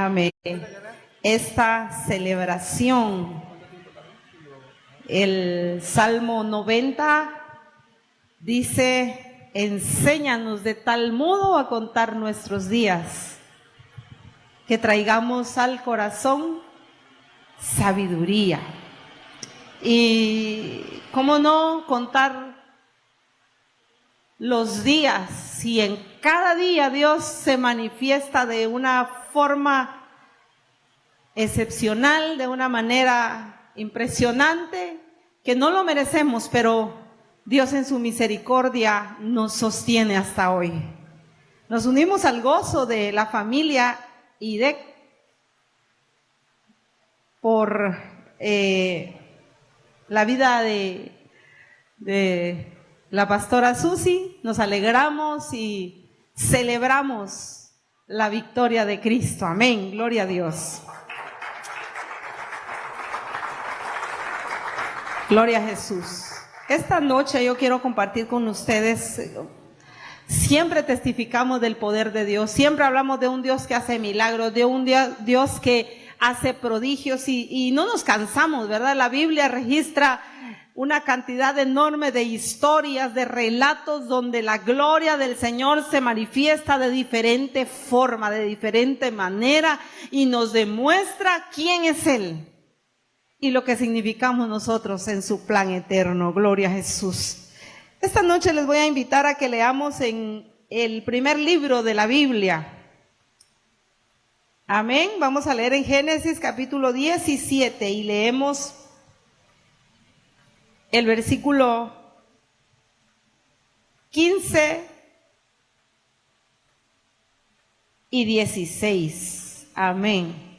Amén. Esta celebración, el Salmo 90 dice: enséñanos de tal modo a contar nuestros días, que traigamos al corazón sabiduría. Y cómo no contar los días si en cada día Dios se manifiesta de una forma excepcional, de una manera impresionante, que no lo merecemos, pero Dios en su misericordia nos sostiene hasta hoy. Nos unimos al gozo de la familia IDEC por la vida de la pastora Susi. Nos alegramos y celebramos la victoria de Cristo. Amén, gloria a Dios. Gloria a Jesús. Esta noche yo quiero compartir con ustedes. Siempre testificamos del poder de Dios, siempre hablamos de un Dios que hace milagros, de un Dios que hace prodigios y no nos cansamos, ¿verdad? La Biblia registra una cantidad enorme de historias, de relatos donde la gloria del Señor se manifiesta de diferente forma, de diferente manera, y nos demuestra quién es Él y lo que significamos nosotros en su plan eterno. Gloria a Jesús. Esta noche les voy a invitar a que leamos en el primer libro de la Biblia. Amén. Vamos a leer en Génesis capítulo 17 y leemos el versículo 15 y 16. Amén.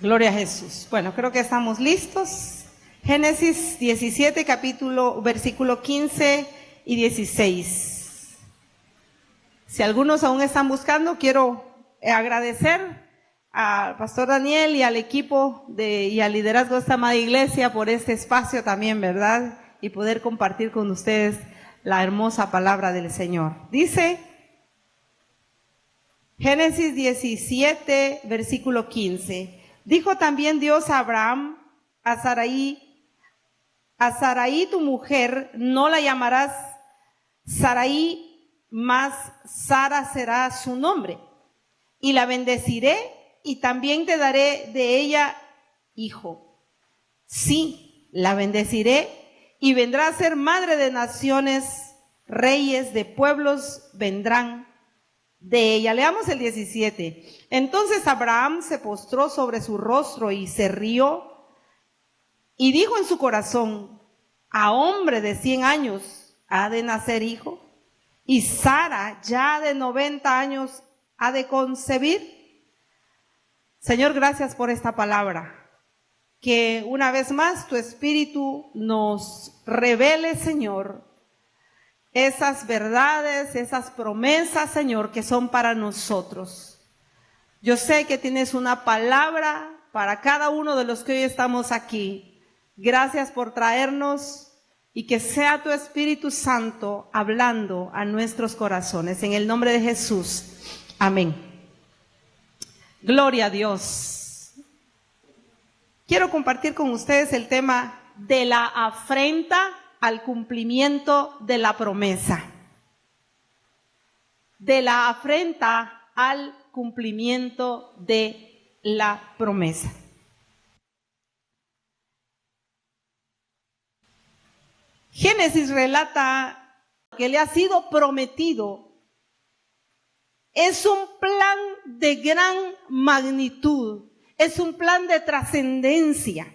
Gloria a Jesús. Bueno, creo que estamos listos. Génesis 17, versículo 15 y 16. Si algunos aún están buscando, quiero agradecer al pastor Daniel y al equipo y al liderazgo de esta amada iglesia por este espacio también, ¿verdad? Y poder compartir con ustedes la hermosa palabra del Señor. Dice Génesis 17, versículo 15. Dijo también Dios a Abraham, a Sarai tu mujer, no la llamarás Sarai, mas Sara será su nombre. Y la bendeciré y también te daré de ella hijo. Sí, la bendeciré y vendrá a ser madre de naciones, reyes de pueblos vendrán de ella. Leamos el 17. Entonces Abraham se postró sobre su rostro y se rió y dijo en su corazón: a hombre de 100 años ha de nacer hijo, y Sara ya de 90 años ha de concebir. Señor, gracias por esta palabra, que una vez más tu Espíritu nos revele, Señor, esas verdades, esas promesas, Señor, que son para nosotros. Yo sé que tienes una palabra para cada uno de los que hoy estamos aquí. Gracias por traernos y que sea tu Espíritu Santo hablando a nuestros corazones. En el nombre de Jesús. Amén. Gloria a Dios. Quiero compartir con ustedes el tema de la afrenta al cumplimiento de la promesa. De la afrenta al cumplimiento de la promesa. Génesis relata que le ha sido prometido. Es un plan de gran magnitud, es un plan de trascendencia.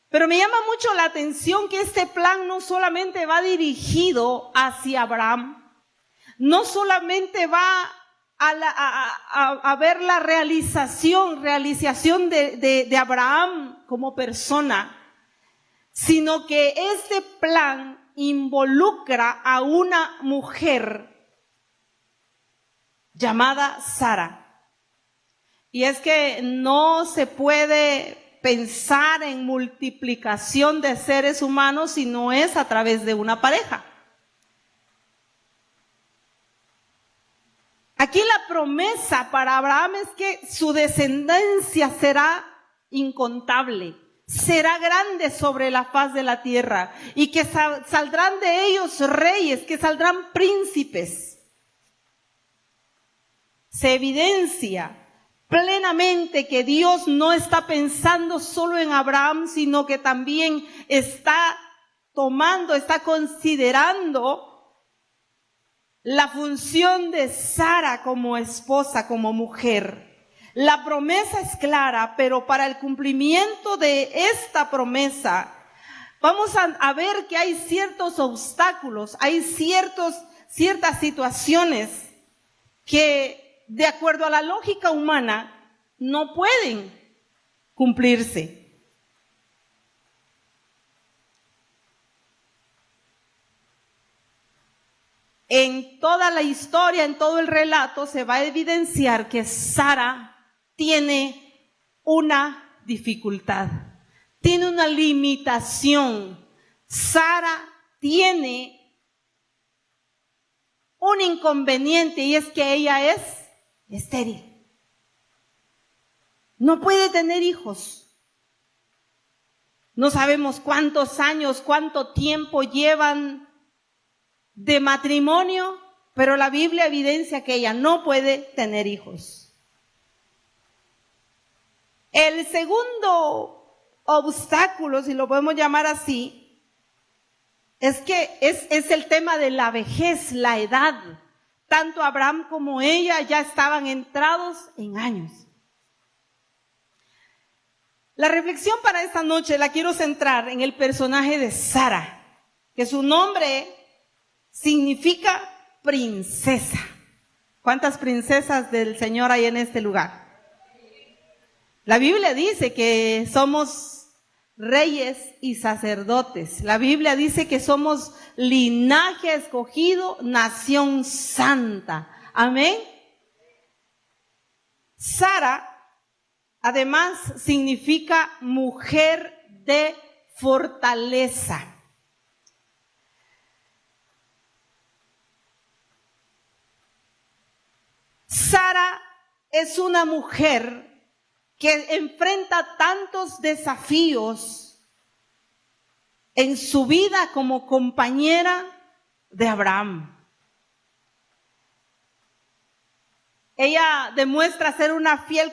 Pero me llama mucho la atención que este plan no solamente va dirigido hacia Abraham, no solamente va a ver la realización de Abraham como persona, sino que este plan involucra a una mujer llamada Sara. Y es que no se puede pensar en multiplicación de seres humanos si no es a través de una pareja. Aquí la promesa para Abraham es que su descendencia será incontable, será grande sobre la faz de la tierra y que saldrán de ellos reyes, que saldrán príncipes. Se evidencia plenamente que Dios no está pensando solo en Abraham, sino que también está considerando la función de Sara como esposa, como mujer. La promesa es clara, pero para el cumplimiento de esta promesa, vamos a ver que hay ciertos obstáculos, hay ciertas situaciones que, de acuerdo a la lógica humana, no pueden cumplirse. En toda la historia, en todo el relato, se va a evidenciar que Sara tiene una dificultad, tiene una limitación. Sara tiene un inconveniente y es que ella es estéril. No puede tener hijos. No sabemos cuántos años, cuánto tiempo llevan de matrimonio, pero la Biblia evidencia que ella no puede tener hijos. El segundo obstáculo, si lo podemos llamar así, es que es el tema de la vejez, la edad. Tanto Abraham como ella ya estaban entrados en años. La reflexión para esta noche la quiero centrar en el personaje de Sara, que su nombre significa princesa. ¿Cuántas princesas del Señor hay en este lugar? La Biblia dice que somos reyes y sacerdotes. La Biblia dice que somos linaje escogido, nación santa. Amén. Sara, además, significa mujer de fortaleza. Sara es una mujer que enfrenta tantos desafíos en su vida como compañera de Abraham. Ella demuestra ser una fiel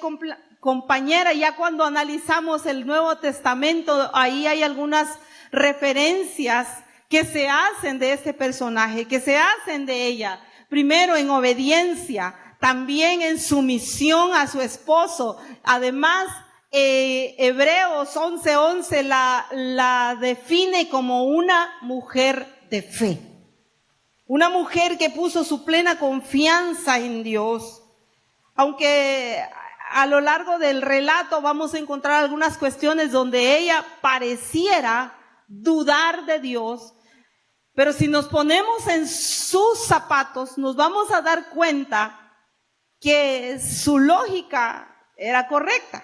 compañera. Ya cuando analizamos el Nuevo Testamento, ahí hay algunas referencias que se hacen de este personaje, que se hacen de ella. Primero en obediencia, también en sumisión a su esposo. Además, Hebreos 11:11 la define como una mujer de fe. Una mujer que puso su plena confianza en Dios. Aunque a lo largo del relato vamos a encontrar algunas cuestiones donde ella pareciera dudar de Dios, pero si nos ponemos en sus zapatos, nos vamos a dar cuenta que su lógica era correcta.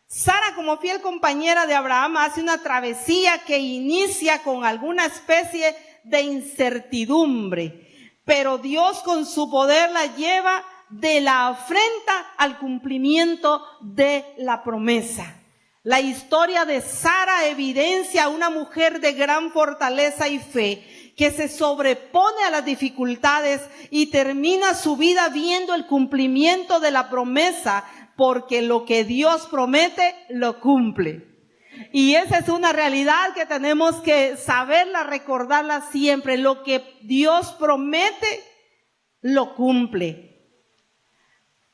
Sara, como fiel compañera de Abraham, hace una travesía que inicia con alguna especie de incertidumbre, pero Dios con su poder la lleva de la afrenta al cumplimiento de la promesa. La historia de Sara evidencia a una mujer de gran fortaleza y fe, que se sobrepone a las dificultades y termina su vida viendo el cumplimiento de la promesa, porque lo que Dios promete, lo cumple. Y esa es una realidad que tenemos que saberla, recordarla siempre. Lo que Dios promete, lo cumple.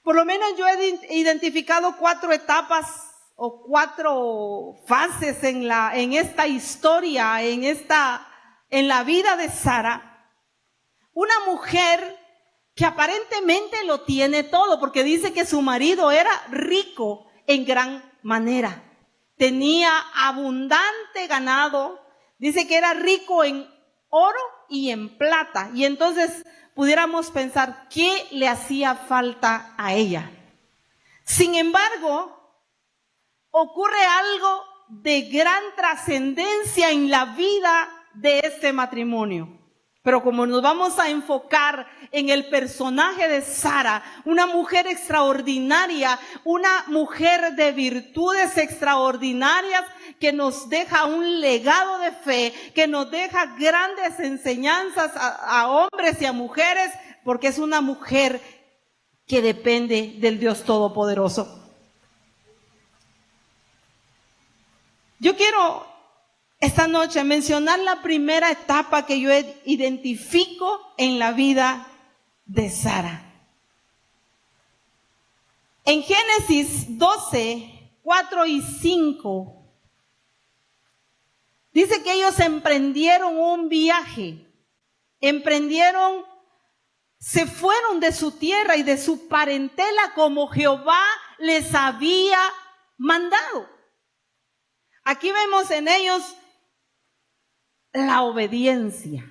Por lo menos yo he identificado 4 etapas o 4 fases en esta historia, en la vida de Sara. Una mujer que aparentemente lo tiene todo, porque dice que su marido era rico en gran manera. Tenía abundante ganado, dice que era rico en oro y en plata. Y entonces pudiéramos pensar, ¿qué le hacía falta a ella? Sin embargo, ocurre algo de gran trascendencia en la vida de este matrimonio. Pero como nos vamos a enfocar en el personaje de Sara, una mujer extraordinaria, una mujer de virtudes extraordinarias que nos deja un legado de fe, que nos deja grandes enseñanzas a hombres y a mujeres, porque es una mujer que depende del Dios Todopoderoso. Yo quiero esta noche mencionar la primera etapa que yo identifico en la vida de Sara. En Génesis 12, 4 y 5, dice que ellos emprendieron un viaje, se fueron de su tierra y de su parentela como Jehová les había mandado. Aquí vemos en ellos la obediencia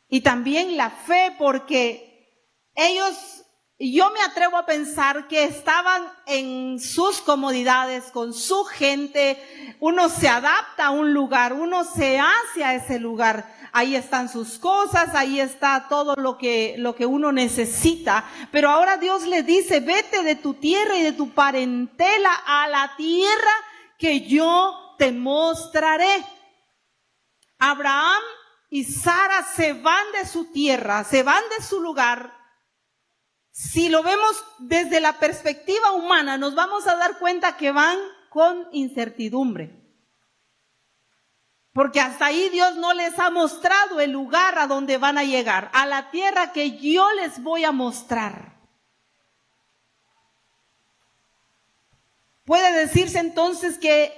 y también la fe, porque ellos, yo me atrevo a pensar que estaban en sus comodidades, con su gente. Uno se adapta a un lugar, uno se hace a ese lugar. Ahí están sus cosas, ahí está todo lo que uno necesita. Pero ahora Dios le dice, vete de tu tierra y de tu parentela a la tierra que yo te mostraré. Abraham y Sara se van de su tierra, se van de su lugar. Si lo vemos desde la perspectiva humana, nos vamos a dar cuenta que van con incertidumbre. Porque hasta ahí Dios no les ha mostrado el lugar a donde van a llegar, a la tierra que yo les voy a mostrar. Puede decirse entonces que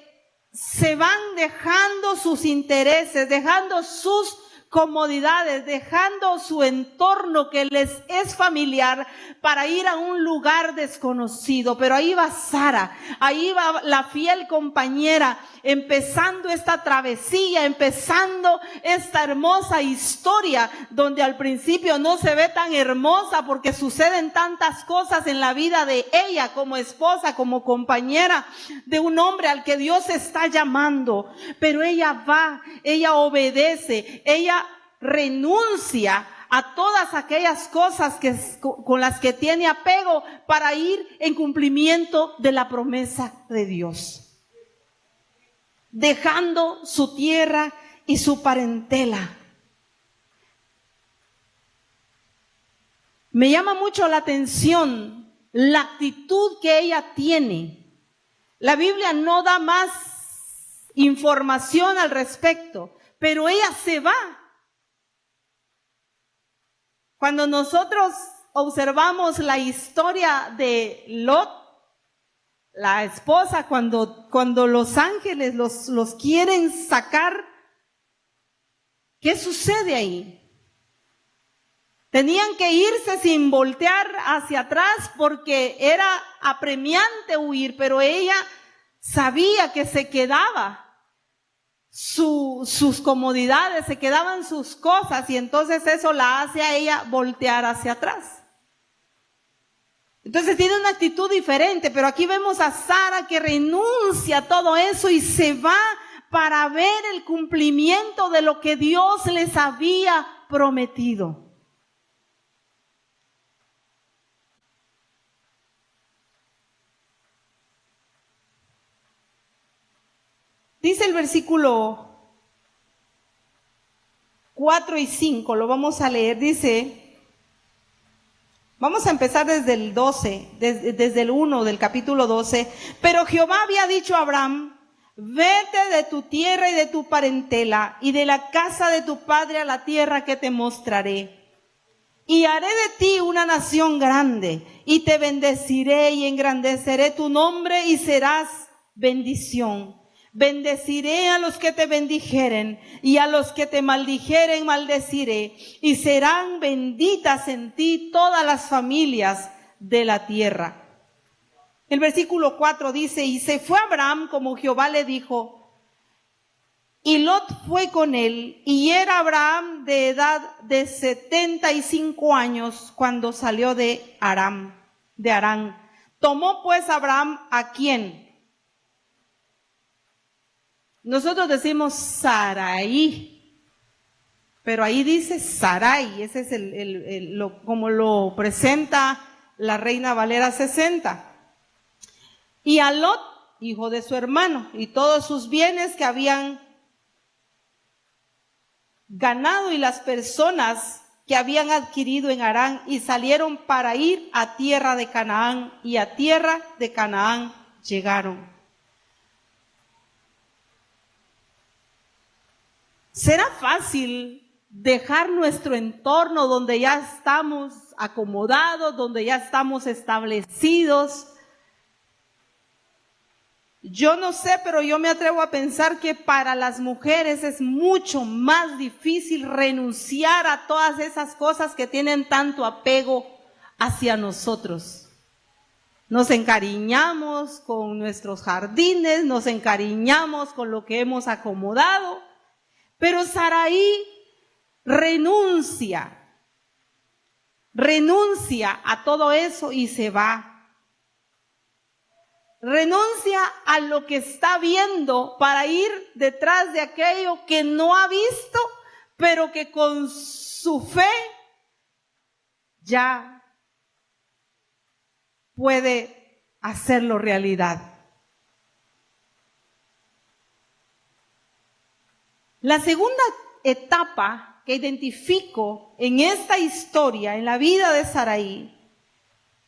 se van dejando sus intereses, dejando sus comodidades, dejando su entorno que les es familiar para ir a un lugar desconocido. Pero ahí va Sara, ahí va la fiel compañera, empezando esta travesía, empezando esta hermosa historia, donde al principio no se ve tan hermosa porque suceden tantas cosas en la vida de ella como esposa, como compañera de un hombre al que Dios está llamando. Pero ella va, ella obedece, ella renuncia a todas aquellas cosas con las que tiene apego para ir en cumplimiento de la promesa de Dios, dejando su tierra y su parentela. Me llama mucho la atención la actitud que ella tiene. La Biblia no da más información al respecto, pero ella se va. Cuando nosotros observamos la historia de Lot, la esposa, cuando los ángeles los quieren sacar, ¿qué sucede ahí? Tenían que irse sin voltear hacia atrás porque era apremiante huir, pero ella sabía que se quedaba sus comodidades, se quedaban sus cosas, y entonces eso la hace a ella voltear hacia atrás. Entonces tiene una actitud diferente, pero aquí vemos a Sara que renuncia a todo eso y se va para ver el cumplimiento de lo que Dios les había prometido. Dice el versículo 4 y 5, lo vamos a leer, dice, vamos a empezar desde el 12, desde el 1 del capítulo 12. Pero Jehová había dicho a Abraham, vete de tu tierra y de tu parentela y de la casa de tu padre a la tierra que te mostraré. Y haré de ti una nación grande y te bendeciré y engrandeceré tu nombre y serás bendición. Bendeciré a los que te bendijeren y a los que te maldijeren maldeciré, y serán benditas en ti todas las familias de la tierra. El versículo 4 dice, y se fue Abraham como Jehová le dijo, y Lot fue con él, y era Abraham de edad de 75 años cuando salió de Harán. Tomó pues Abraham ¿a quién? Nosotros decimos Sarai, pero ahí dice Sarai, ese es como lo presenta la Reina Valera 60. Y a Lot, hijo de su hermano, y todos sus bienes que habían ganado y las personas que habían adquirido en Harán, y salieron para ir a tierra de Canaán, y a tierra de Canaán llegaron. ¿Será fácil dejar nuestro entorno donde ya estamos acomodados, donde ya estamos establecidos? Yo no sé, pero yo me atrevo a pensar que para las mujeres es mucho más difícil renunciar a todas esas cosas que tienen tanto apego hacia nosotros. Nos encariñamos con nuestros jardines, nos encariñamos con lo que hemos acomodado, pero Sarai renuncia a todo eso y se va. Renuncia a lo que está viendo para ir detrás de aquello que no ha visto, pero que con su fe ya puede hacerlo realidad. La segunda etapa que identifico en esta historia, en la vida de Sarai,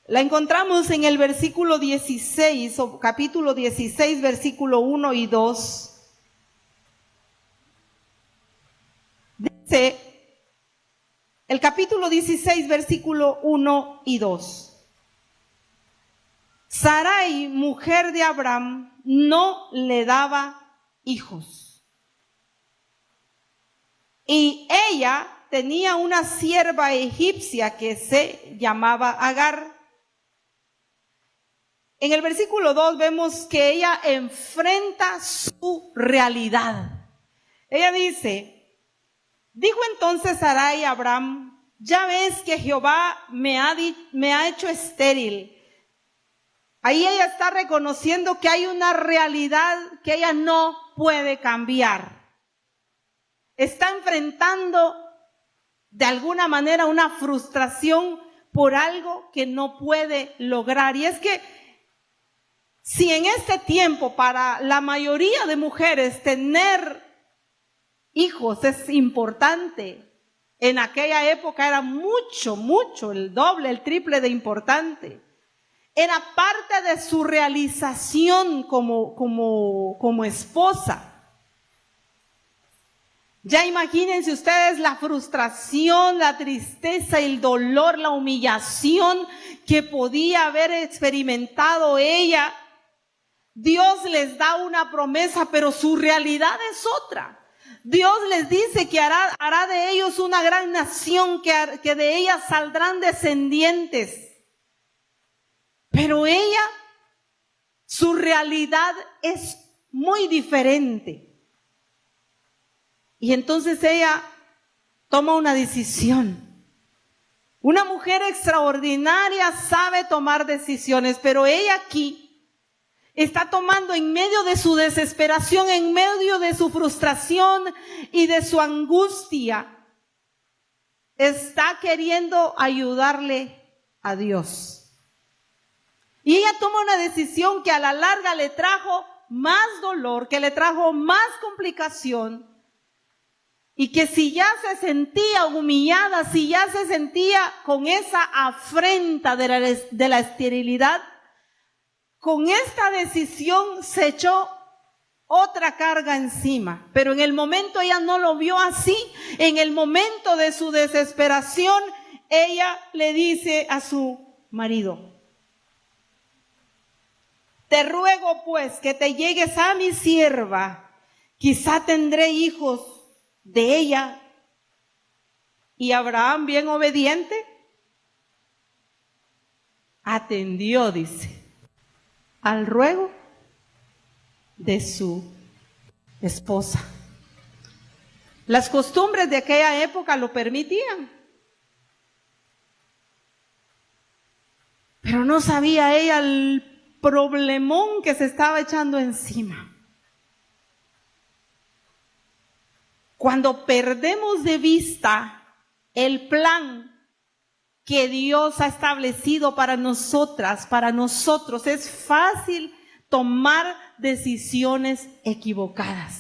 la encontramos en el versículo 16, o capítulo 16, versículo 1 y 2. Dice, el capítulo 16, versículo 1 y 2. Sarai, mujer de Abraham, no le daba hijos. Y ella tenía una sierva egipcia que se llamaba Agar. En el versículo 2 vemos que ella enfrenta su realidad. Ella dice, dijo entonces Sarai a Abraham, ya ves que Jehová me ha hecho estéril. Ahí ella está reconociendo que hay una realidad que ella no puede cambiar. Está enfrentando de alguna manera una frustración por algo que no puede lograr. Y es que si en este tiempo para la mayoría de mujeres tener hijos es importante, en aquella época era mucho, el doble, el triple de importante. Era parte de su realización como esposa. Ya imagínense ustedes la frustración, la tristeza, el dolor, la humillación que podía haber experimentado ella. Dios les da una promesa, pero su realidad es otra. Dios les dice que hará de ellos una gran nación, que de ellas saldrán descendientes. Pero ella, su realidad es muy diferente. Y entonces ella toma una decisión. Una mujer extraordinaria sabe tomar decisiones, pero ella aquí está tomando en medio de su desesperación, en medio de su frustración y de su angustia, está queriendo ayudarle a Dios. Y ella toma una decisión que a la larga le trajo más dolor, que le trajo más complicación. Y que si ya se sentía humillada, si ya se sentía con esa afrenta de la esterilidad, con esta decisión se echó otra carga encima. Pero en el momento ella no lo vio así. En el momento de su desesperación, ella le dice a su marido, te ruego pues que te llegues a mi sierva, quizá tendré hijos de ella. Y Abraham, bien obediente, atendió, dice, al ruego de su esposa. Las costumbres de aquella época lo permitían. Pero Pero no sabía ella el problemón que se estaba echando encima. Cuando perdemos de vista el plan que Dios ha establecido para nosotras, para nosotros, es fácil tomar decisiones equivocadas.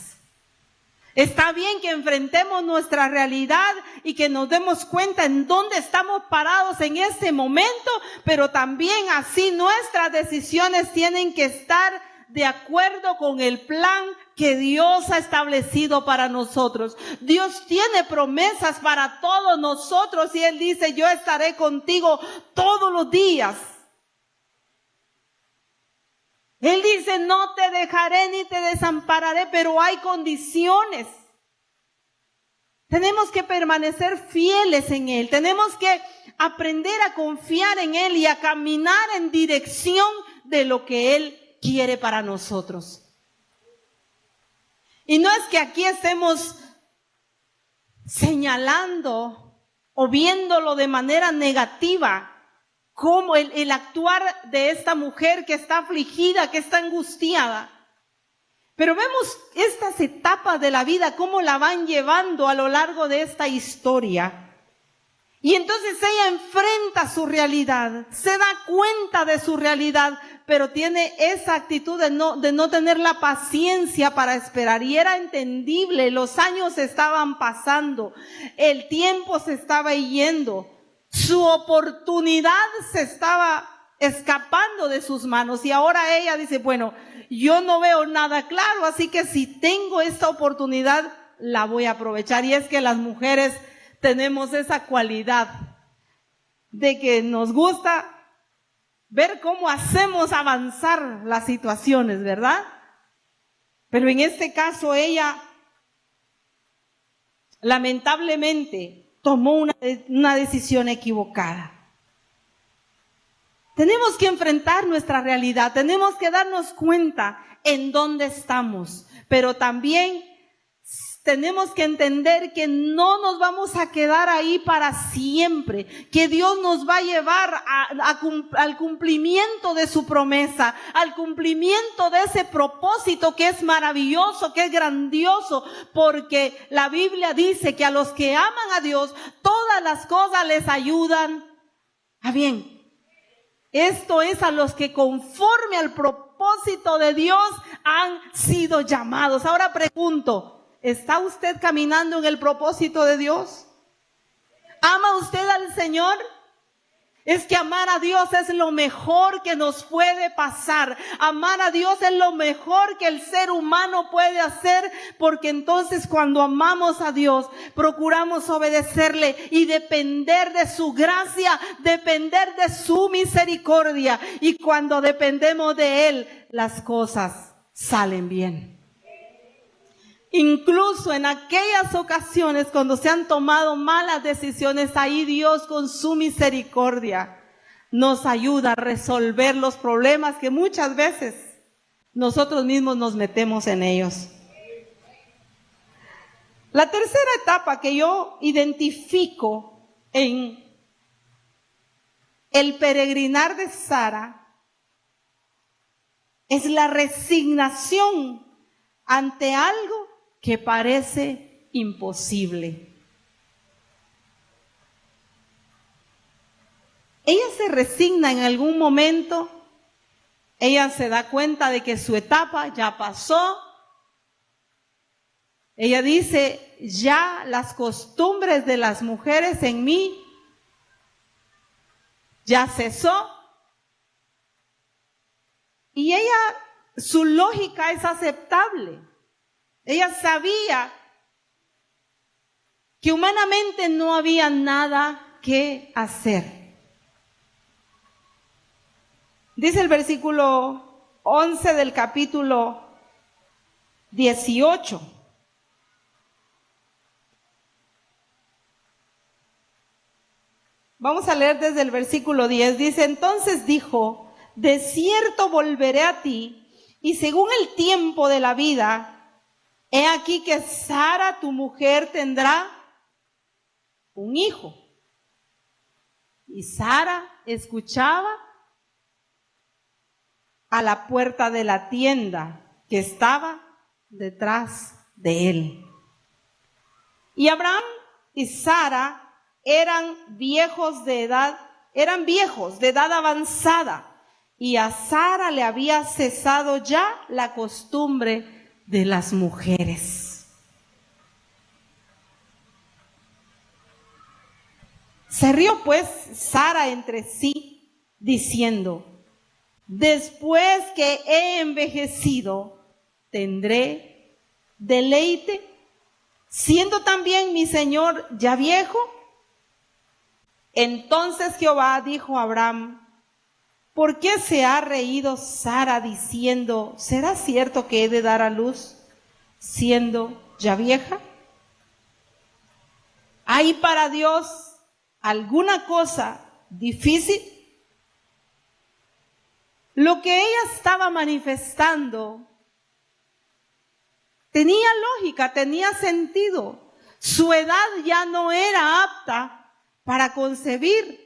Está bien que enfrentemos nuestra realidad y que nos demos cuenta en dónde estamos parados en este momento, pero también así nuestras decisiones tienen que estar de acuerdo con el plan que Dios ha establecido para nosotros. Dios tiene promesas para todos nosotros y Él dice, yo estaré contigo todos los días. Él dice, no te dejaré ni te desampararé, pero hay condiciones. Tenemos que permanecer fieles en Él. Tenemos que aprender a confiar en Él y a caminar en dirección de lo que Él quiere para nosotros. Y no es que aquí estemos señalando o viéndolo de manera negativa, como el actuar de esta mujer que está afligida, que está angustiada. Pero vemos estas etapas de la vida, cómo la van llevando a lo largo de esta historia. Y entonces ella enfrenta su realidad, se da cuenta de su realidad, pero tiene esa actitud de no tener la paciencia para esperar. Y era entendible, los años estaban pasando, el tiempo se estaba yendo. Su oportunidad se estaba escapando de sus manos y ahora ella dice, bueno, yo no veo nada claro, así que si tengo esta oportunidad, la voy a aprovechar. Y es que las mujeres tenemos esa cualidad de que nos gusta ver cómo hacemos avanzar las situaciones, ¿verdad? Pero en este caso ella, lamentablemente, tomó una decisión equivocada. Tenemos que enfrentar nuestra realidad, tenemos que darnos cuenta en dónde estamos, pero también tenemos que entender que no nos vamos a quedar ahí para siempre, que Dios nos va a llevar al cumplimiento de su promesa, al cumplimiento de ese propósito que es maravilloso, que es grandioso, porque la Biblia dice que a los que aman a Dios, todas las cosas les ayudan a bien. Esto es a los que conforme al propósito de Dios han sido llamados. Ahora pregunto, ¿está usted caminando en el propósito de Dios? ¿Ama usted al Señor? Es que amar a Dios es lo mejor que nos puede pasar. Amar a Dios es lo mejor que el ser humano puede hacer, porque entonces cuando amamos a Dios, procuramos obedecerle y depender de su gracia, depender de su misericordia. Y cuando dependemos de Él, las cosas salen bien. Incluso en aquellas ocasiones cuando se han tomado malas decisiones, ahí Dios con su misericordia nos ayuda a resolver los problemas que muchas veces nosotros mismos nos metemos en ellos. La tercera etapa que yo identifico en el peregrinar de Sara es la resignación ante algo que parece imposible. Ella se resigna en algún momento, ella se da cuenta de que su etapa ya pasó. Ella dice, ya las costumbres de las mujeres en mí ya cesó. Y ella, su lógica es aceptable. Ella sabía que humanamente no había nada que hacer. Dice el versículo 11 del capítulo 18. Vamos a leer desde el versículo 10. Dice, entonces dijo, de cierto volveré a ti, y según el tiempo de la vida, he aquí que Sara, tu mujer, tendrá un hijo. Y Sara escuchaba a la puerta de la tienda que estaba detrás de él. Y Abraham y Sara eran viejos de edad avanzada, y a Sara le había cesado ya la costumbre de las mujeres. Se rió pues Sara entre sí, diciendo: después que he envejecido, ¿tendré deleite, siendo también mi señor ya viejo? Entonces Jehová dijo a Abraham: ¿por qué se ha reído Sara diciendo, ¿será cierto que he de dar a luz siendo ya vieja? ¿Hay para Dios alguna cosa difícil? Lo que ella estaba manifestando tenía lógica, tenía sentido. Su edad ya no era apta para concebir.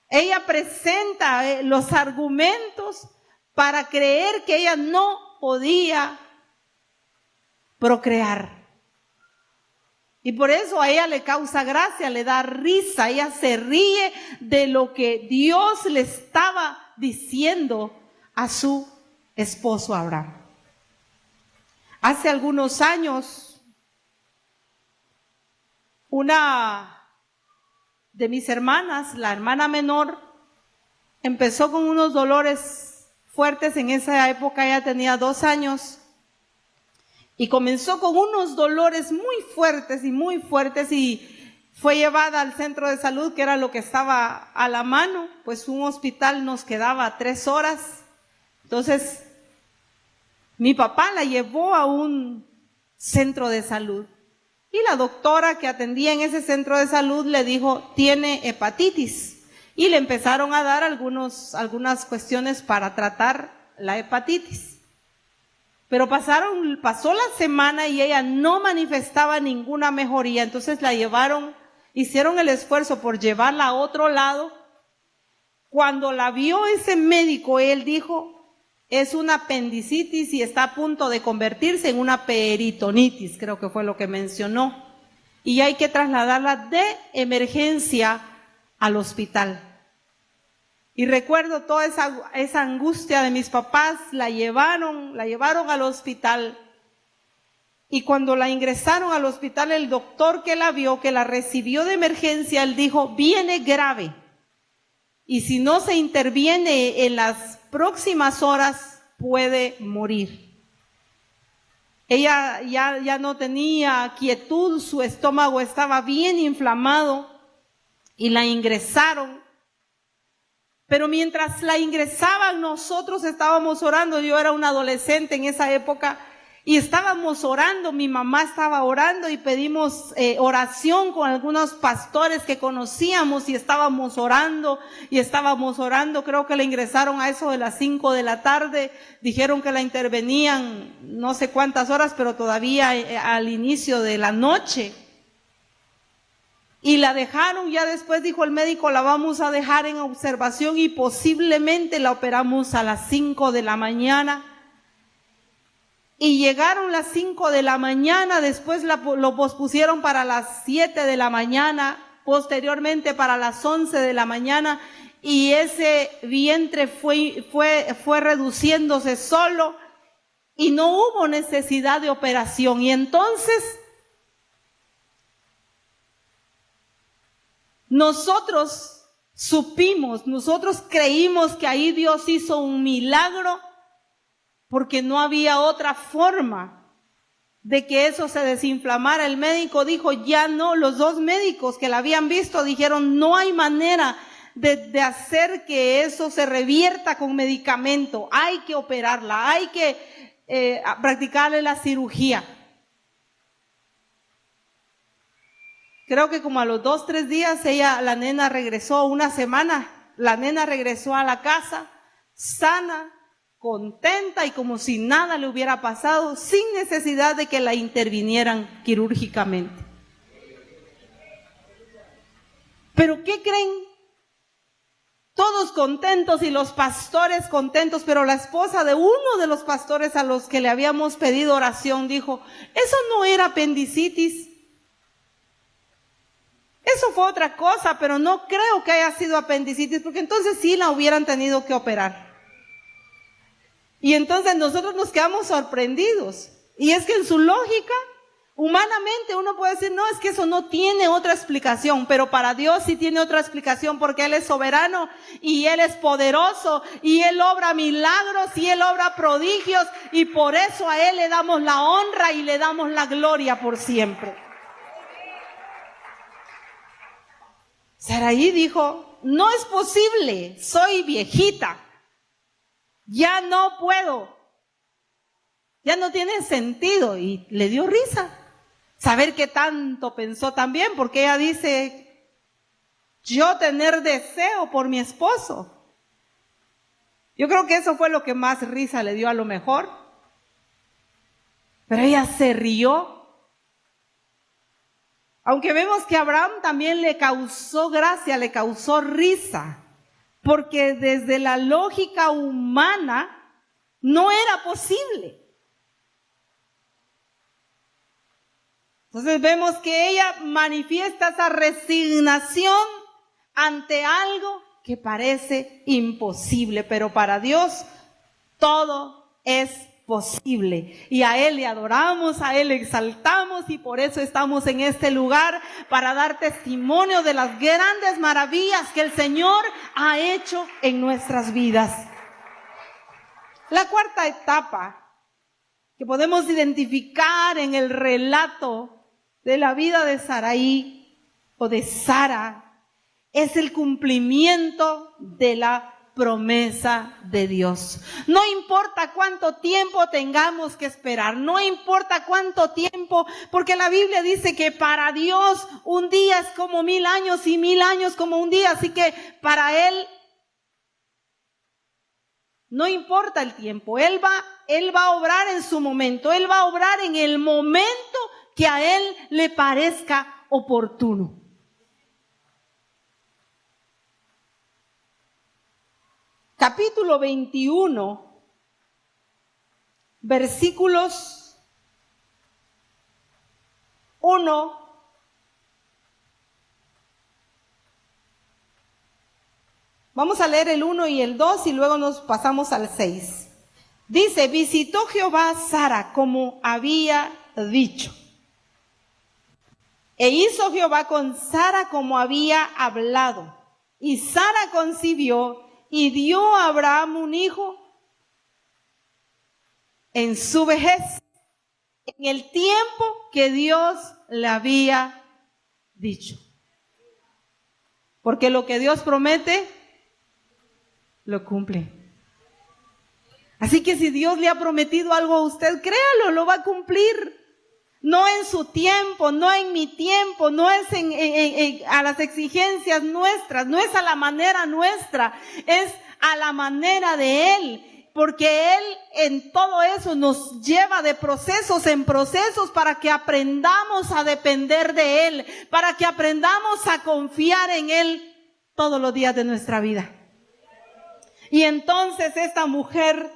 Ella presenta los argumentos para creer que ella no podía procrear. Y por eso a ella le causa gracia, le da risa, ella se ríe de lo que Dios le estaba diciendo a su esposo Abraham. Hace algunos años, una de mis hermanas, la hermana menor, empezó con unos dolores fuertes. En esa época ella tenía 2 años y comenzó con unos dolores muy fuertes y fue llevada al centro de salud, que era lo que estaba a la mano, pues un hospital nos quedaba a 3 horas. Entonces mi papá la llevó a un centro de salud. Y la doctora que atendía en ese centro de salud le dijo: tiene hepatitis. Y le empezaron a dar algunas cuestiones para tratar la hepatitis. Pero pasó la semana y ella no manifestaba ninguna mejoría. Entonces la llevaron, hicieron el esfuerzo por llevarla a otro lado. Cuando la vio ese médico, él dijo: es una apendicitis y está a punto de convertirse en una peritonitis, creo que fue lo que mencionó. Y hay que trasladarla de emergencia al hospital. Y recuerdo toda esa angustia de mis papás, la llevaron al hospital. Y cuando la ingresaron al hospital, el doctor que la vio, que la recibió de emergencia, él dijo: viene grave. Y si no se interviene en las próximas horas, puede morir. Ella ya no tenía quietud, su estómago estaba bien inflamado y la ingresaron. Pero mientras la ingresaban, nosotros estábamos orando. Yo era una adolescente en esa época y estábamos orando, mi mamá estaba orando y pedimos oración con algunos pastores que conocíamos y estábamos orando. Creo que la ingresaron a eso de las 5 de la tarde, dijeron que la intervenían no sé cuántas horas, pero todavía al inicio de la noche. Y la dejaron, ya después dijo el médico: la vamos a dejar en observación y posiblemente la operamos a las 5 de la mañana. Y llegaron las 5 de la mañana, después lo pospusieron para las 7 de la mañana, posteriormente para las 11 de la mañana, y ese vientre fue reduciéndose solo y no hubo necesidad de operación. Y entonces nosotros creímos que ahí Dios hizo un milagro, porque no había otra forma de que eso se desinflamara. El médico dijo: ya no. Los 2 médicos que la habían visto dijeron: no hay manera de hacer que eso se revierta con medicamento, hay que operarla, hay que practicarle la cirugía. Creo que como a los 2-3 días la nena regresó, una semana, la nena regresó a la casa sana, contenta y como si nada le hubiera pasado, sin necesidad de que la intervinieran quirúrgicamente. Pero ¿qué creen? todos contentos y los pastores contentos, pero la esposa de uno de los pastores a los que le habíamos pedido oración dijo, eso no era apendicitis. Eso fue otra cosa, pero no creo que haya sido apendicitis, porque entonces sí la hubieran tenido que operar. Y entonces nosotros nos quedamos sorprendidos. Y es que en su lógica, humanamente uno puede decir, no, es que eso no tiene otra explicación, pero para Dios sí tiene otra explicación, porque Él es soberano y Él es poderoso y Él obra milagros y Él obra prodigios, y por eso a Él le damos la honra y le damos la gloria por siempre. Saraí dijo, no es posible, soy viejita, ya no puedo, ya no tiene sentido. Y le dio risa saber qué tanto pensó también, porque ella dice, yo tener deseo por mi esposo. Yo creo que eso fue lo que más risa le dio a lo mejor, pero ella se rió. Aunque vemos que a Abraham también le causó gracia, le causó risa, porque desde la lógica humana no era posible. Entonces vemos que ella manifiesta esa resignación ante algo que parece imposible, pero para Dios todo es posible. Y a Él le adoramos, a Él le exaltamos, y por eso estamos en este lugar, para dar testimonio de las grandes maravillas que el Señor ha hecho en nuestras vidas. La cuarta etapa que podemos identificar en el relato de la vida de Saraí o de Sara es el cumplimiento de la promesa de Dios. No importa cuánto tiempo tengamos que esperar, no importa cuánto tiempo, porque la Biblia dice que para Dios un día es como 1000 años y 1000 años como un día, así que para Él no importa el tiempo, Él va a obrar en su momento, Él va a obrar en el momento que a Él le parezca oportuno. Capítulo 21, versículos 1 Vamos a leer el 1 y el 2 y luego nos pasamos al 6. Dice, visitó Jehová a Sara como había dicho. E hizo Jehová con Sara como había hablado. Y Sara concibió y dio a Abraham un hijo en su vejez, en el tiempo que Dios le había dicho. Porque lo que Dios promete, lo cumple. Así que si Dios le ha prometido algo a usted, créalo, lo va a cumplir. No en su tiempo, no en mi tiempo, no es a las exigencias nuestras, no es a la manera nuestra, es a la manera de Él, porque Él en todo eso nos lleva de procesos en procesos para que aprendamos a depender de Él, para que aprendamos a confiar en Él todos los días de nuestra vida. Y entonces esta mujer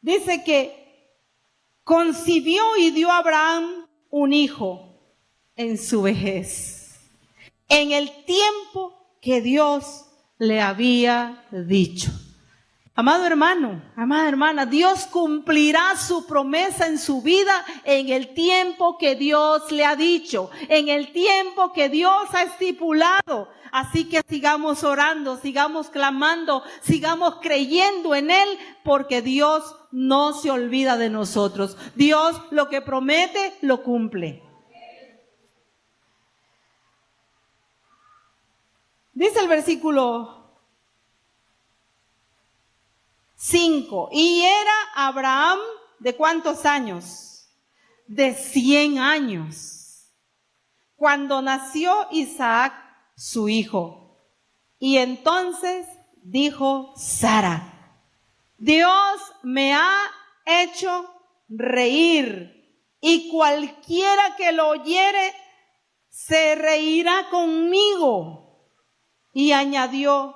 dice que concibió y dio a Abraham un hijo en su vejez, en el tiempo que Dios le había dicho. Amado hermano, amada hermana, Dios cumplirá su promesa en su vida en el tiempo que Dios le ha dicho, en el tiempo que Dios ha estipulado. Así que sigamos orando, sigamos clamando, sigamos creyendo en Él, porque Dios no se olvida de nosotros. Dios lo que promete, lo cumple. Dice el versículo 5, y era Abraham ¿de cuántos años? De 100 años, cuando nació Isaac, su hijo. Y entonces dijo Sara, Dios me ha hecho reír, y cualquiera que lo oyere se reirá conmigo. Y añadió,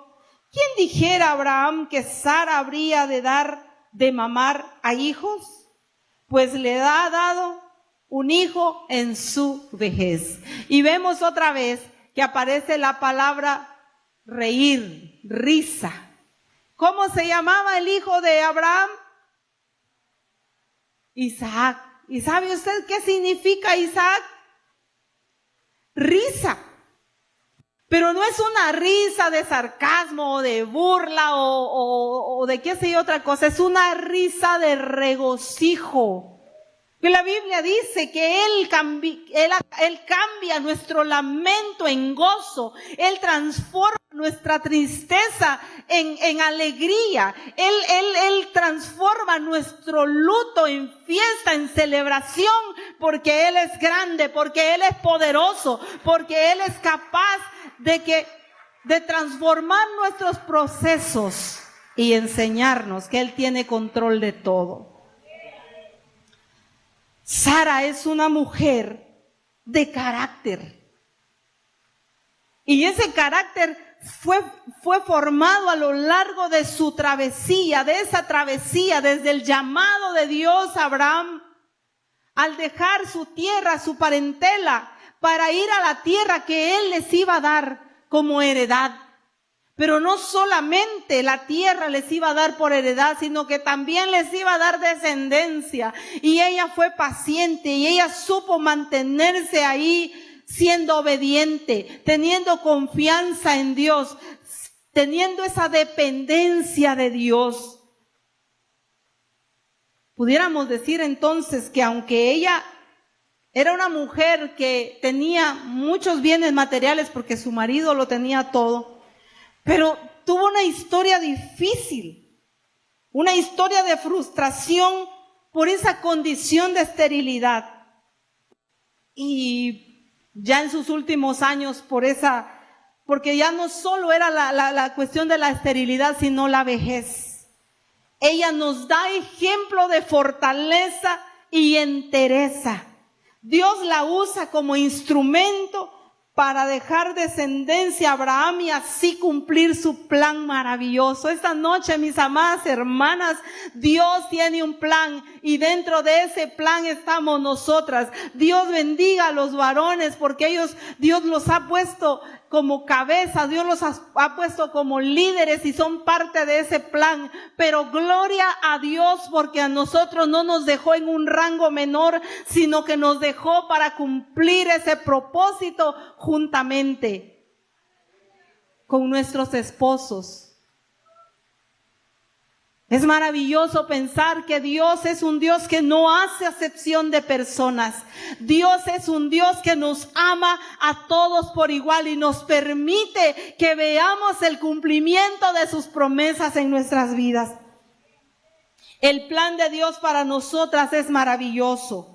¿quién dijera a Abraham que Sara habría de dar de mamar a hijos? Pues le ha dado un hijo en su vejez. Y vemos otra vez que aparece la palabra reír, risa. ¿Cómo se llamaba el hijo de Abraham? Isaac. ¿Y sabe usted qué significa Isaac? Risa. Pero no es una risa de sarcasmo o de burla o de qué sé yo otra cosa. Es una risa de regocijo. Que la Biblia dice que Él cambia nuestro lamento en gozo. Él transforma nuestra tristeza en alegría. Él transforma nuestro luto en fiesta, en celebración, porque Él es grande, porque Él es poderoso, porque Él es capaz de transformar nuestros procesos y enseñarnos que Él tiene control de todo. Sara es una mujer de carácter. Y ese carácter fue formado a lo largo de su travesía, de esa travesía, desde el llamado de Dios a Abraham, al dejar su tierra, su parentela, para ir a la tierra que Él les iba a dar como heredad. Pero no solamente la tierra les iba a dar por heredad, sino que también les iba a dar descendencia. Y ella fue paciente y ella supo mantenerse ahí siendo obediente, teniendo confianza en Dios, teniendo esa dependencia de Dios. Pudiéramos decir entonces que aunque ella era una mujer que tenía muchos bienes materiales porque su marido lo tenía todo, pero tuvo una historia difícil, una historia de frustración por esa condición de esterilidad. Y ya en sus últimos años porque ya no solo era la cuestión de la esterilidad, sino la vejez. Ella nos da ejemplo de fortaleza y entereza. Dios la usa como instrumento para dejar descendencia a Abraham y así cumplir su plan maravilloso. Esta noche, mis amadas hermanas, Dios tiene un plan y dentro de ese plan estamos nosotras. Dios bendiga a los varones porque Dios los ha puesto como cabeza, Dios los ha puesto como líderes y son parte de ese plan. Pero gloria a Dios porque a nosotros no nos dejó en un rango menor, sino que nos dejó para cumplir ese propósito juntamente con nuestros esposos. Es maravilloso pensar que Dios es un Dios que no hace acepción de personas. Dios es un Dios que nos ama a todos por igual y nos permite que veamos el cumplimiento de sus promesas en nuestras vidas. El plan de Dios para nosotras es maravilloso.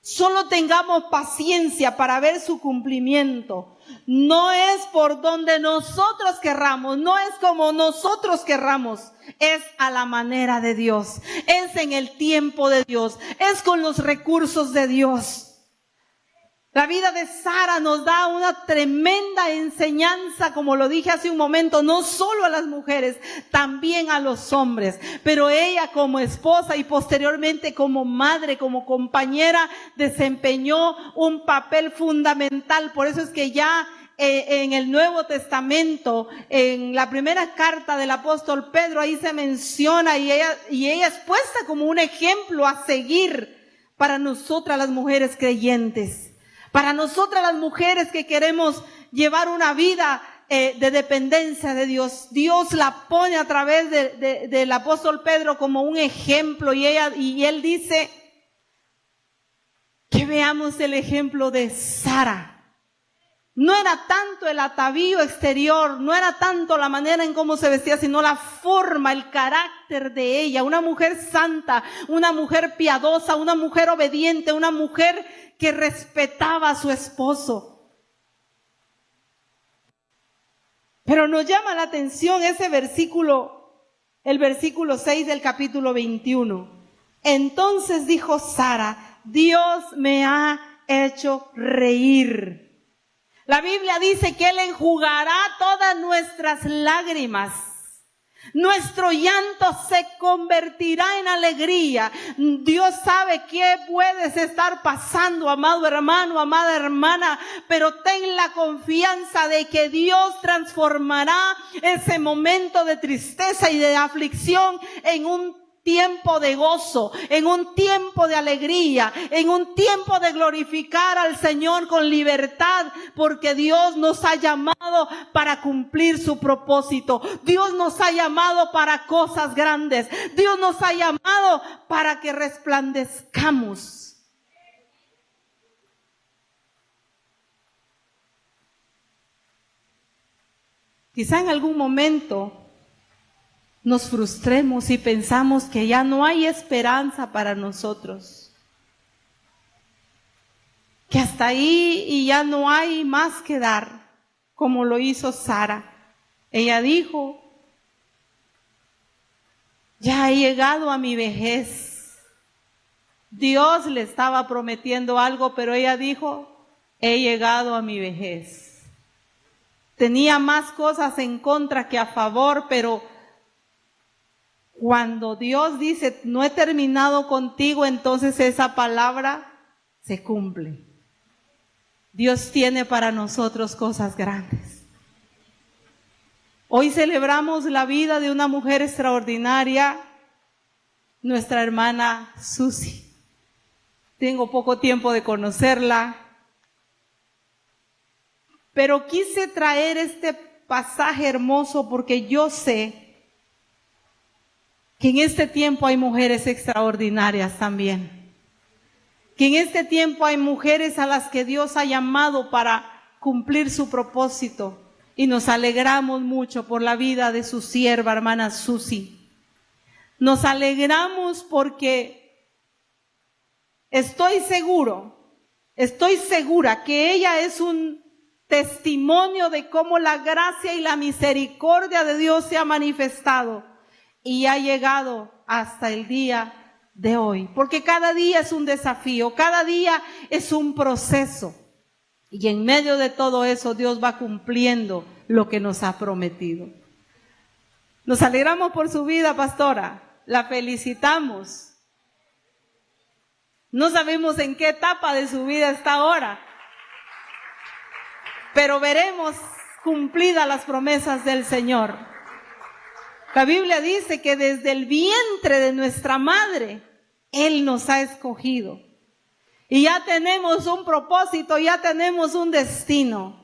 Solo tengamos paciencia para ver su cumplimiento. No es por donde nosotros querramos, no es como nosotros querramos, es a la manera de Dios, es en el tiempo de Dios, es con los recursos de Dios. La vida de Sara nos da una tremenda enseñanza, como lo dije hace un momento, no solo a las mujeres, también a los hombres. Pero ella como esposa y posteriormente como madre, como compañera, desempeñó un papel fundamental. Por eso es que ya en el Nuevo Testamento, en la primera carta del apóstol Pedro, ahí se menciona y ella es puesta como un ejemplo a seguir para nosotras las mujeres creyentes. Para nosotras las mujeres que queremos llevar una vida de dependencia de Dios, Dios la pone a través del apóstol Pedro como un ejemplo y él dice que veamos el ejemplo de Sara. No era tanto el atavío exterior, no era tanto la manera en cómo se vestía, sino la forma, el carácter de ella. Una mujer santa, una mujer piadosa, una mujer obediente, una mujer que respetaba a su esposo. Pero nos llama la atención ese versículo, el versículo 6 del capítulo 21. Entonces dijo Sara, Dios me ha hecho reír. La Biblia dice que Él enjugará todas nuestras lágrimas. Nuestro llanto se convertirá en alegría. Dios sabe qué puedes estar pasando, amado hermano, amada hermana, pero ten la confianza de que Dios transformará ese momento de tristeza y de aflicción en un tiempo de gozo, en un tiempo de alegría, en un tiempo de glorificar al Señor con libertad, porque Dios nos ha llamado para cumplir su propósito. Dios nos ha llamado para cosas grandes. Dios nos ha llamado para que resplandezcamos. Quizá en algún momento nos frustremos y pensamos que ya no hay esperanza para nosotros, que hasta ahí y ya no hay más que dar, como lo hizo Sara. Ella dijo: ya he llegado a mi vejez. Dios le estaba prometiendo algo, pero ella dijo: he llegado a mi vejez. Tenía más cosas en contra que a favor, pero cuando Dios dice: no he terminado contigo, entonces esa palabra se cumple. Dios tiene para nosotros cosas grandes. Hoy celebramos la vida de una mujer extraordinaria, nuestra hermana Susi. Tengo poco tiempo de conocerla, pero quise traer este pasaje hermoso porque yo sé que en este tiempo hay mujeres extraordinarias también. Que en este tiempo hay mujeres a las que Dios ha llamado para cumplir su propósito. Y nos alegramos mucho por la vida de su sierva, hermana Susi. Nos alegramos porque estoy segura que ella es un testimonio de cómo la gracia y la misericordia de Dios se ha manifestado y ha llegado hasta el día de hoy. Porque cada día es un desafío, cada día es un proceso. Y en medio de todo eso Dios va cumpliendo lo que nos ha prometido. Nos alegramos por su vida, pastora. La felicitamos. No sabemos en qué etapa de su vida está ahora, pero veremos cumplidas las promesas del Señor. La Biblia dice que desde el vientre de nuestra madre, Él nos ha escogido. Y ya tenemos un propósito, ya tenemos un destino.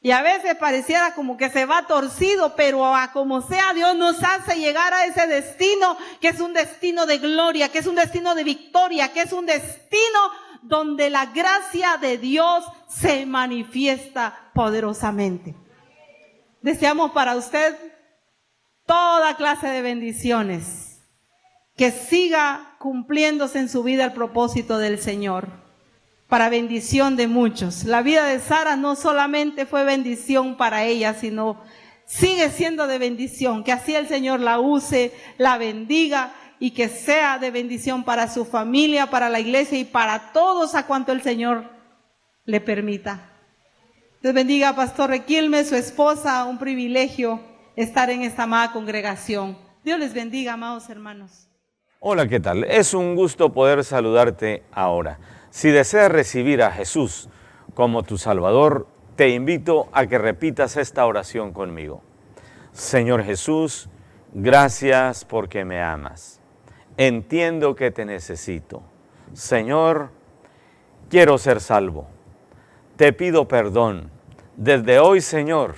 Y a veces pareciera como que se va torcido, pero a como sea, Dios nos hace llegar a ese destino, que es un destino de gloria, que es un destino de victoria, que es un destino donde la gracia de Dios se manifiesta poderosamente. Deseamos para usted toda clase de bendiciones, que siga cumpliéndose en su vida el propósito del Señor, para bendición de muchos. La vida de Sara no solamente fue bendición para ella, sino sigue siendo de bendición, que así el Señor la use, la bendiga y que sea de bendición para su familia, para la iglesia y para todos a cuanto el Señor le permita. Dios bendiga a Pastor Requilme, su esposa, un privilegio estar en esta amada congregación. Dios les bendiga, amados hermanos. Hola, ¿qué tal? Es un gusto poder saludarte ahora. Si deseas recibir a Jesús como tu Salvador, te invito a que repitas esta oración conmigo. Señor Jesús, gracias porque me amas. Entiendo que te necesito. Señor, quiero ser salvo. Te pido perdón. Desde hoy, Señor,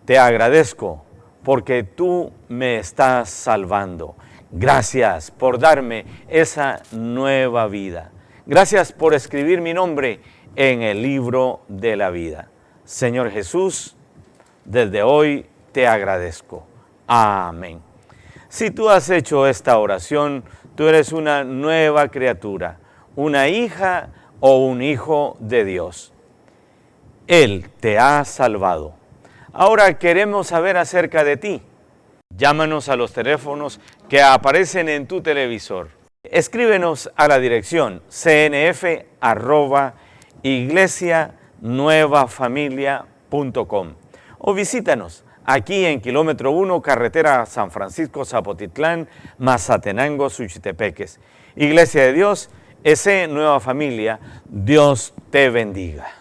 te agradezco porque tú me estás salvando. Gracias por darme esa nueva vida. Gracias por escribir mi nombre en el libro de la vida. Señor Jesús, desde hoy te agradezco. Amén. Si tú has hecho esta oración, tú eres una nueva criatura, una hija o un hijo de Dios. Él te ha salvado. Ahora queremos saber acerca de ti. Llámanos a los teléfonos que aparecen en tu televisor. Escríbenos a la dirección cnf@iglesianuevafamilia.com o visítanos aquí en kilómetro 1, carretera San Francisco, Zapotitlán, Mazatenango, Suchitepeques. Iglesia de Dios, Nueva Familia, Dios te bendiga.